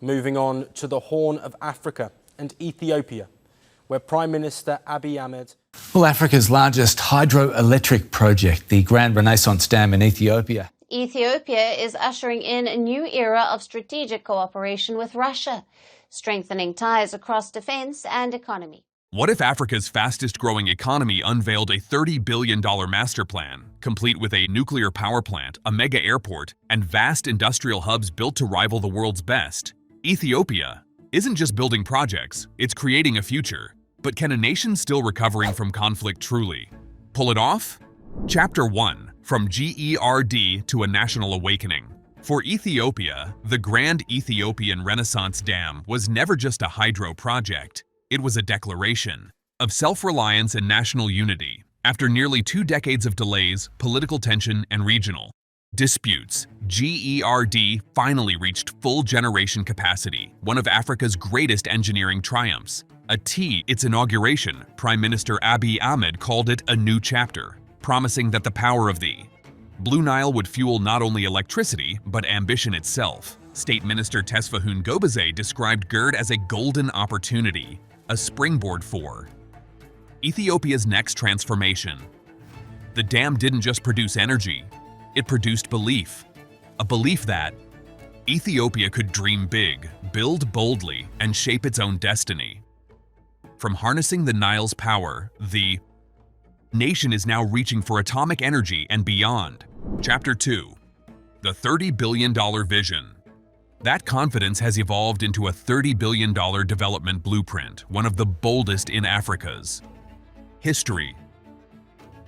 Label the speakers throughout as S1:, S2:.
S1: Moving on to the Horn of Africa and Ethiopia, where Prime Minister Abiy Ahmed...
S2: Well, Africa's largest hydroelectric project, the Grand Renaissance Dam in Ethiopia.
S3: Ethiopia is ushering in a new era of strategic cooperation with Russia, strengthening ties across defense and economy.
S4: What if Africa's fastest-growing economy unveiled a $30 billion master plan, complete with a nuclear power plant, a mega airport, and vast industrial hubs built to rival the world's best? Ethiopia isn't just building projects, it's creating a future. But can a nation still recovering from conflict truly pull it off? Chapter 1. From GERD to a National Awakening. For Ethiopia, the Grand Ethiopian Renaissance Dam was never just a hydro project. It was a declaration of self-reliance and national unity. After nearly 2 decades of delays, political tension, and regional disputes, GERD finally reached full generation capacity, one of Africa's greatest engineering triumphs. At its inauguration, Prime Minister Abiy Ahmed called it a new chapter, promising that the power of the Blue Nile would fuel not only electricity, but ambition itself. State Minister Tesfahun Gobeze described GERD as a golden opportunity, a springboard for Ethiopia's next transformation. The dam didn't just produce energy, it produced belief. A belief that Ethiopia could dream big, build boldly, and shape its own destiny. From harnessing the Nile's power, the nation is now reaching for atomic energy and beyond. Chapter 2. The $30 billion vision. That confidence has evolved into a $30 billion development blueprint, one of the boldest in Africa's history.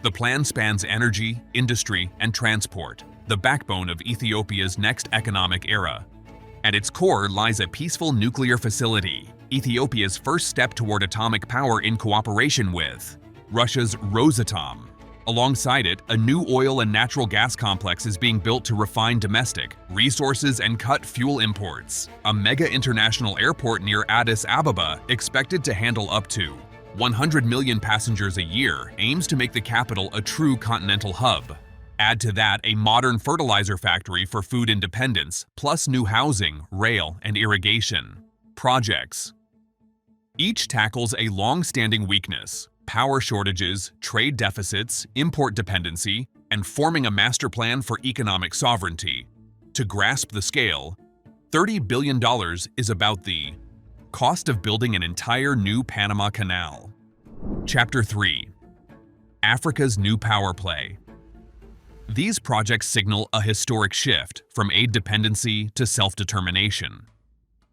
S4: The plan spans energy, industry, and transport, the backbone of Ethiopia's next economic era. At its core lies a peaceful nuclear facility, Ethiopia's first step toward atomic power in cooperation with Russia's Rosatom. Alongside it, a new oil and natural gas complex is being built to refine domestic resources and cut fuel imports. A mega international airport near Addis Ababa, expected to handle up to 100 million passengers a year, aims to make the capital a true continental hub. Add to that a modern fertilizer factory for food independence, plus new housing, rail, and irrigation projects. Each tackles a long-standing weakness: power shortages, trade deficits, import dependency, and forming a master plan for economic sovereignty. To grasp the scale, $30 billion is about the cost of building an entire new Panama Canal. Chapter 3. Africa's new power play. These projects signal a historic shift from aid dependency to self-determination.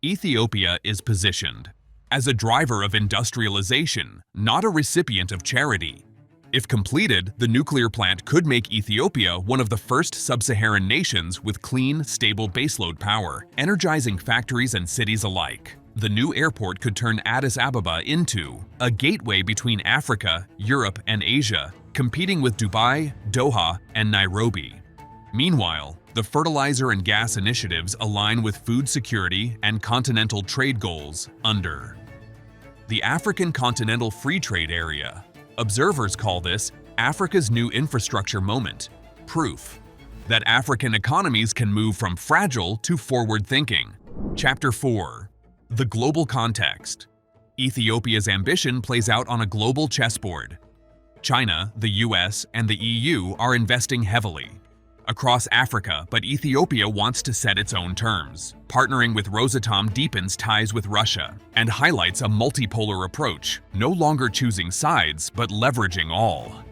S4: Ethiopia is positioned as a driver of industrialization, not a recipient of charity. If completed, the nuclear plant could make Ethiopia one of the first sub-Saharan nations with clean, stable baseload power, energizing factories and cities alike. The new airport could turn Addis Ababa into a gateway between Africa, Europe, and Asia, competing with Dubai, Doha, and Nairobi. Meanwhile, the fertilizer and gas initiatives align with food security and continental trade goals under the African Continental Free Trade Area. Observers call this Africa's new infrastructure moment, proof that African economies can move from fragile to forward-thinking. Chapter 4. The global context. Ethiopia's ambition plays out on a global chessboard. China, the US, and the EU are investing heavily across Africa, but Ethiopia wants to set its own terms. Partnering with Rosatom deepens ties with Russia and highlights a multipolar approach, no longer choosing sides but leveraging all.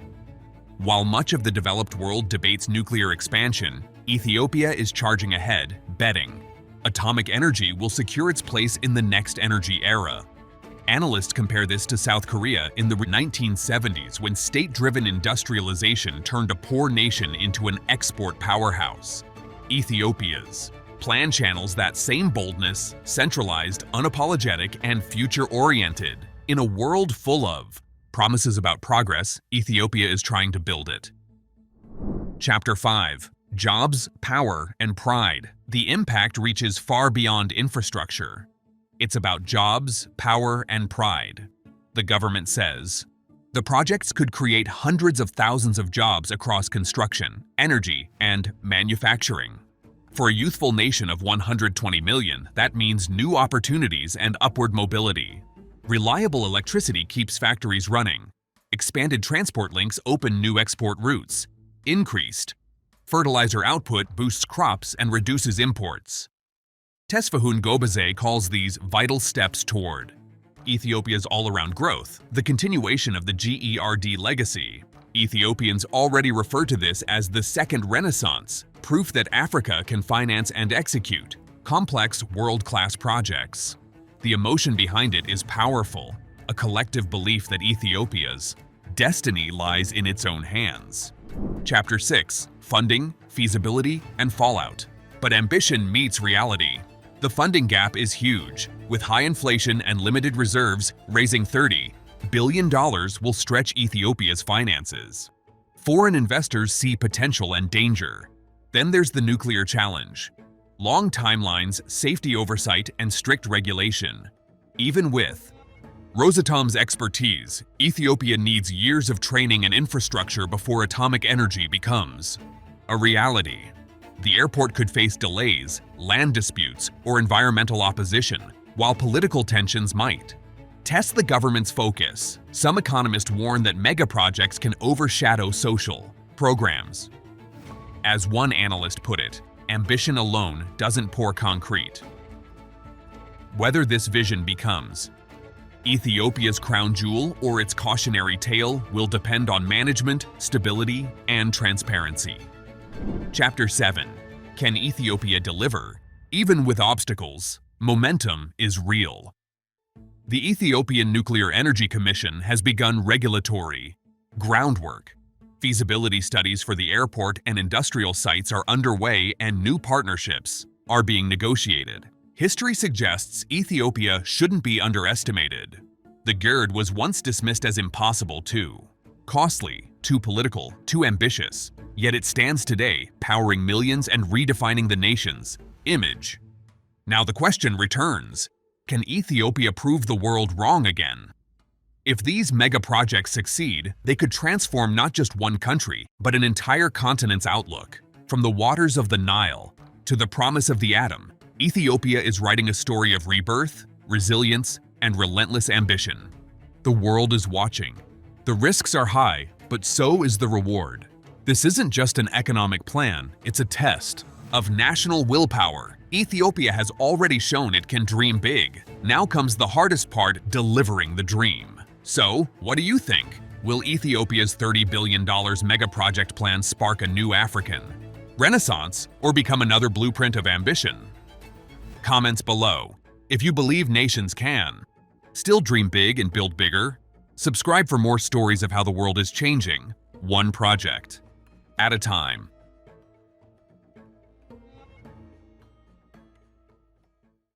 S4: While much of the developed world debates nuclear expansion, Ethiopia is charging ahead, betting atomic energy will secure its place in the next energy era. Analysts compare this to South Korea in the 1970s, when state-driven industrialization turned a poor nation into an export powerhouse. Ethiopia's plan channels that same boldness, centralized, unapologetic, and future-oriented. In a world full of promises about progress, Ethiopia is trying to build it. Chapter 5. Jobs, Power, and Pride. The impact reaches far beyond infrastructure. It's about jobs, power, and pride. The government says the projects could create hundreds of thousands of jobs across construction, energy, and manufacturing. For a youthful nation of 120 million, that means new opportunities and upward mobility. Reliable electricity keeps factories running. Expanded transport links open new export routes. Increased fertilizer output boosts crops and reduces imports. Tesfahun Gobaze calls these vital steps toward Ethiopia's all-around growth, the continuation of the GERD legacy. Ethiopians already refer to this as the Second Renaissance, proof that Africa can finance and execute complex, world-class projects. The emotion behind it is powerful, a collective belief that Ethiopia's destiny lies in its own hands. Chapter 6: Funding, Feasibility, and Fallout. But ambition meets reality. The funding gap is huge. With high inflation and limited reserves, raising $30 billion will stretch Ethiopia's finances. Foreign investors see potential and danger. Then there's the nuclear challenge. Long timelines, safety oversight, and strict regulation. Even with Rosatom's expertise, Ethiopia needs years of training and infrastructure before atomic energy becomes a reality. The airport could face delays, land disputes, or environmental opposition, while political tensions might test the government's focus. Some economists warn that mega projects can overshadow social programs. As one analyst put it, ambition alone doesn't pour concrete. Whether this vision becomes Ethiopia's crown jewel or its cautionary tale will depend on management, stability, and transparency. Chapter 7: Can Ethiopia deliver? Even with obstacles, momentum is real. The Ethiopian Nuclear Energy Commission has begun regulatory groundwork. Feasibility studies for the airport and industrial sites are underway and new partnerships are being negotiated. History suggests Ethiopia shouldn't be underestimated. The GERD was once dismissed as impossible too costly, too political, too ambitious. Yet it stands today, powering millions and redefining the nation's image. Now the question returns: can Ethiopia prove the world wrong again? If these mega projects succeed, they could transform not just one country, but an entire continent's outlook. From the waters of the Nile to the promise of the atom, Ethiopia is writing a story of rebirth, resilience, and relentless ambition. The world is watching. The risks are high, but so is the reward. This isn't just an economic plan, it's a test of national willpower. Ethiopia has already shown it can dream big. Now comes the hardest part: delivering the dream. So, what do you think? Will Ethiopia's $30 billion mega project plan spark a new African renaissance or become another blueprint of ambition? Comments below. If you believe nations can still dream big and build bigger, subscribe for more stories of how the world is changing, one project at a time.